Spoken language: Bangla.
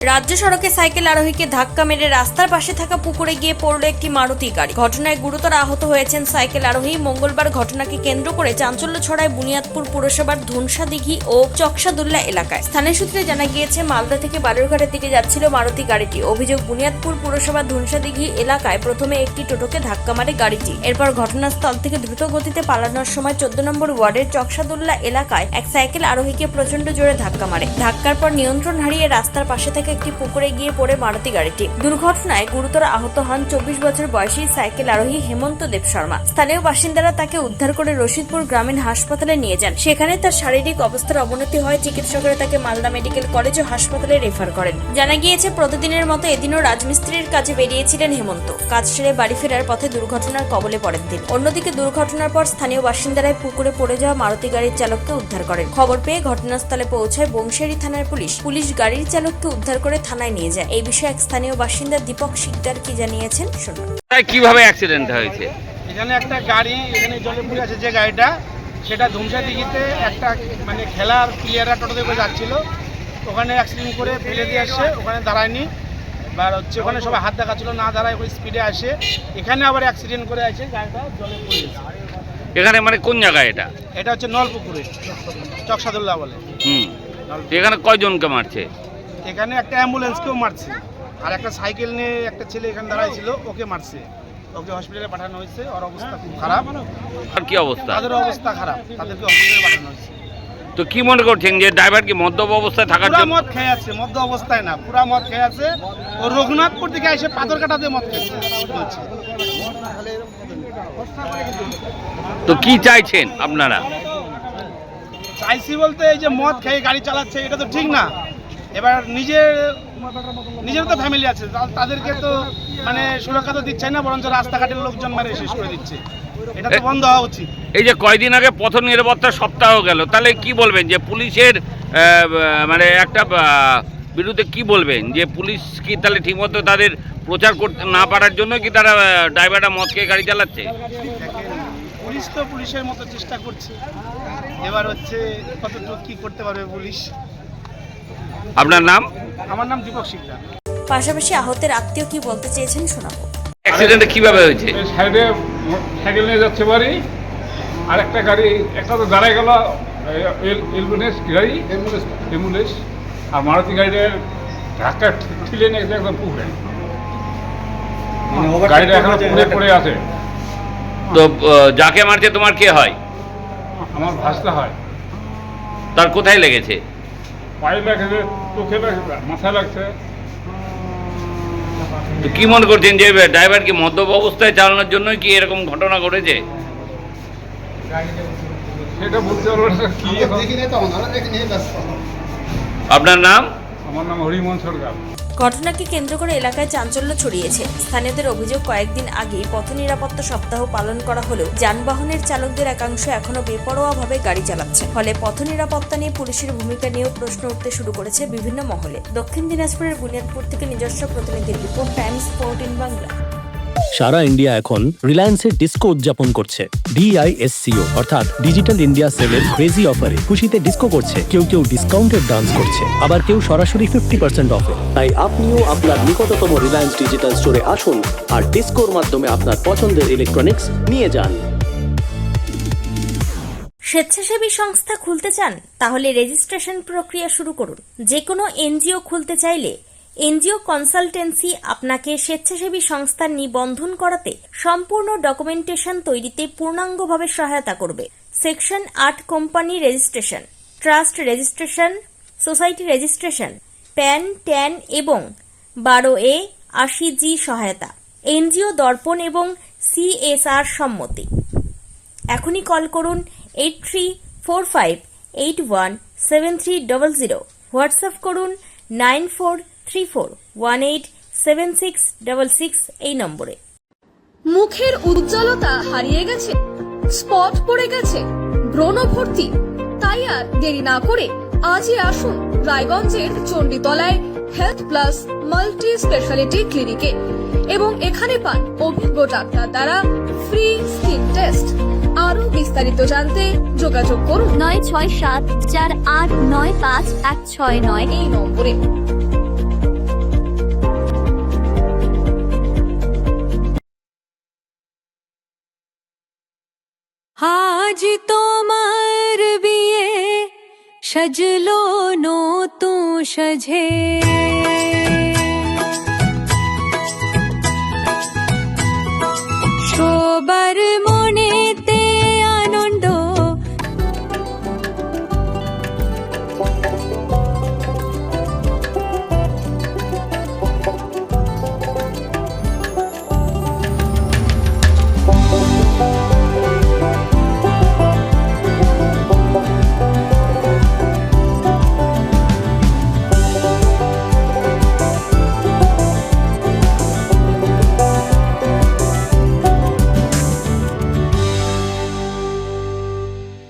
রাজ্য সড়কে সাইকেল আরোহীকে ধাক্কা মেরে রাস্তার পাশে থাকা পুকুরে গিয়ে পড়ল একটি মারুতি গাড়ি। ঘটনায় গুরুতর আহত হয়েছেন সাইকেল আরোহী। মঙ্গলবার ঘটনাকে কেন্দ্র করে চাঞ্চল্য ছড়ায় বুনিয়াদপুর পুরসভার ধুনসাদিঘি ও চকসাদুল্লা এলাকায়। স্থানীয় সূত্রে জানা গিয়েছে, মালদা থেকে বালুরঘাটের দিকে যাচ্ছিল মারুতি গাড়িটি। অভিযোগ, বুনিয়াদপুর পুরসভার ধুনসাদিঘি এলাকায় প্রথমে একটি টোটোকে ধাক্কা মারে গাড়িটি। এরপর ঘটনাস্থল থেকে দ্রুত গতিতে পালানোর সময় 14 নম্বর ওয়ার্ডের চকসাদুল্লা এলাকায় এক সাইকেল আরোহীকে প্রচন্ড জোরে ধাক্কা মারে। ধাক্কার পর নিয়ন্ত্রণ হারিয়ে রাস্তার পাশে থেকে একটি পুকুরে গিয়ে পড়ে মারুতি গাড়িটি। দুর্ঘটনায় গুরুতর আহত হন 24 বছর বয়সী সাইকেল আরোহী হেমন্ত দেব শর্মা। স্থানীয় বাসিন্দারা তাকে উদ্ধার করে রশিদপুর গ্রামীণ হাসপাতালে নিয়ে যান। সেখানে তার শারীরিক অবস্থার অবনতি হয়। চিকিৎসকেরা তাকে মালদা মেডিকেল কলেজ ও হাসপাতালে রেফার করেন। জানা গিয়েছে, প্রতিদিনের মতো এদিনও রাজমিস্ত্রির কাজে বেরিয়েছিলেন হেমন্ত। কাজ সেরে বাড়ি ফেরার পথে দুর্ঘটনার কবলে পড়েন তিনি। অন্যদিকে দুর্ঘটনার পর স্থানীয় বাসিন্দারাই পুকুরে পড়ে যাওয়া মারুতি গাড়ির চালককে উদ্ধার করেন। খবর পেয়ে ঘটনাস্থলে পৌঁছায় বংশিয়ারি থানার পুলিশ গাড়ির চালককে উদ্ধার করে থানায় নিয়ে যায়। এই বিষয়ে এক স্থানীয় বাসিন্দা দীপক শিকদার কি জানিয়েছেন শুনুন। কিভাবে অ্যাক্সিডেন্ট হয়েছে? এখানে একটা গাড়ি, এখানে জলে পড়ে আছে যে গাড়িটা, সেটা ধুমসাদিঘিতে একটা মানে খেলার প্লেয়াররা টোটোতে করে যাচ্ছিল। ওখানে অ্যাক্সিডেন্ট করে ফেলে দিয়ে আসছে, ওখানে দাঁড়ায়নি। এবার হচ্ছে ওখানে সবাই হাত দেখাচ্ছিল, না দাঁড়ায় ওই স্পিডে আসে। এখানে আবার অ্যাক্সিডেন্ট করে আছে, গাড়িটা জলে পড়ে গেছে। এখানে মানে কোন জায়গায় এটা? এটা হচ্ছে নলপুকুরে, চকসাদুল্লা বলে। এখানে কয়জনকে মারছে? এখানে একটা অ্যাম্বুলেন্সকেও মারছে, আর একটা সাইকেল নিয়ে একটা ছেলে এখানে দাঁড়াইছিল, ওকে মারছে। ওকে হসপিটালে পাঠানো হয়েছে, ওর অবস্থা খুব খারাপ। আর কি অবস্থা? তাদের অবস্থা খারাপ, তাদেরকে হসপিটালে পাঠানো হয়েছে। তো কি মনে করছেন যে ড্রাইভার কি মদ্যপ অবস্থায় থাকার পুরা জন্য? মদ খেয়ে আছে, মদ্য অবস্থায় না, পুরা মদ খেয়ে আছে। ও রঘুনাথপুর থেকে এসে পাথরকাটা দিয়ে মদ খেয়েছে। তো কি চাইছেন আপনারা? চাইছি বলতে, এই যে মদ খেয়ে গাড়ি চালাচ্ছে, এটা তো ঠিক না। এবার নিজের তো ফ্যামিলি আছে, তাদেরকে তো মানে সুরক্ষা তো দিচ্ছে না, বরঞ্চ রাস্তাঘাটের লোকজন মারে শেষ করে দিচ্ছে। এটা তো বন্ধ হওয়া উচিত। এই যে কয়দিন আগে পথ নিরাপত্তা সপ্তাহ গেল, তাহলে কি বলবেন যে পুলিশের মানে একটা বিরুদ্ধে কি বলবেন যে পুলিশ কি তাহলে ঠিকমতো তাদের প্রচার করতে না পারার জন্য কি তারা ড্রাইভাররা মদ খেয়ে গাড়ি চালাচ্ছে? পুলিশ তো পুলিশের মতো চেষ্টা করছে, এবার হচ্ছে কতটুকু কি করতে পারবে পুলিশ। আপনার নাম? আমার নাম দীপক শিকদার। পাশাপাশি আহতের আত্মীয় কি বলতে চেয়েছেন শোনাবো। অ্যাক্সিডেন্টটা কিভাবে হয়েছে? সাইডে সাইকেল নিয়ে যাচ্ছে বাড়ি, আর একটা গাড়ি, একটা তো দাঁড়ায় গেল এম্বুলেন্স গাড়ি, অ্যাম্বুলেন্স, আর মারুতি গাড়ির ধাক্কা ঠেলে নিয়ে গেছে একদম পুকুরে। গাড়িটা এখন পুকুরে পড়ে আছে। তো যাকে মারছে তোমার কে হয়? আমার ভাসতে হয়। তার কোথায় লেগেছে? পায়ে লাগছে, চোখে লাগছে, মাথায় লাগছে। তো কি মনে করছেন যে ড্রাইভার কি মদ্যপ অবস্থায় চালানোর জন্যই কি এরকম ঘটনা ঘটেছে? সেটা বলতে পারবো না কি। আপনার নাম? আমার নাম হরিমোহন সরকার। ঘটনাকে কেন্দ্র করে এলাকায় চাঞ্চল্য ছড়িয়েছে। স্থানীয়দের অভিযোগ, কয়েকদিন আগেই পথ নিরাপত্তা সপ্তাহ পালন করা হলেও যানবাহনের চালকদের একাংশ এখনো বেপরোয়াভাবে গাড়ি চালাচ্ছে। ফলে পথ নিরাপত্তা নিয়ে পুলিশের ভূমিকা নিয়েও প্রশ্ন উঠতে শুরু করেছে বিভিন্ন মহলে। দক্ষিণ দিনাজপুরের বুনিয়াদপুর থেকে নিজস্ব প্রতিনিধির রিপোর্ট, টাইমস 14 বাংলা। সারা ইন্ডিয়া এখন রিলায়েন্সের ডিস্কো উদযাপন করছে। DISCO অর্থাৎ ডিজিটাল ইন্ডিয়া সেলের ক্রেজি অফারে খুশিতে ডিস্কো করছে। কেউ ডিসকাউন্টেড ডান্স করছে, আবার কেউ সরাসরি 50% অফে। তাই আপনিও আপনার নিকটতম রিলায়েন্স ডিজিটাল স্টোরে আসুন আর ডিস্কোর মাধ্যমে আপনার পছন্দের ইলেকট্রনিক্স নিয়ে যান। স্বেচ্ছাসেবী সংস্থা খুলতে চান? তাহলে রেজিস্ট্রেশন প্রক্রিয়া শুরু করুন। যে কোনো এনজিও খুলতে চাইলে এনজিও কনসালটেন্সি আপনাকে স্বেচ্ছাসেবী সংস্থার নিবন্ধন করাতে, সম্পূর্ণ ডকুমেন্টেশন তৈরিতে পূর্ণাঙ্গভাবে সহায়তা করবে। Section 8 company registration, trust registration, society registration, pan, tan এবং 12A 80G সহায়তা, এনজিও দর্পণ এবং CSR সম্মতি। এখনই কল করুন 8345817300, হোয়াটসঅ্যাপ করুন 9434187666 এই নম্বরে। মুখের উজ্জ্বলতা হারিয়ে গেছে, স্পট পড়ে গেছে, ব্রণ ভর্তি, তাই আর দেরি না করে আজই আসুন রায়গঞ্জের চণ্ডীতলায় হেলথ প্লাস মাল্টি স্পেশালিটি ক্লিনিকে এবং এখানে পান অভিজ্ঞ ডাক্তার দ্বারা ফ্রি স্কিন টেস্ট। আরো বিস্তারিত জানতে যোগাযোগ করুন 9674895169 এই নম্বরে। সাজলো নতুন সাজে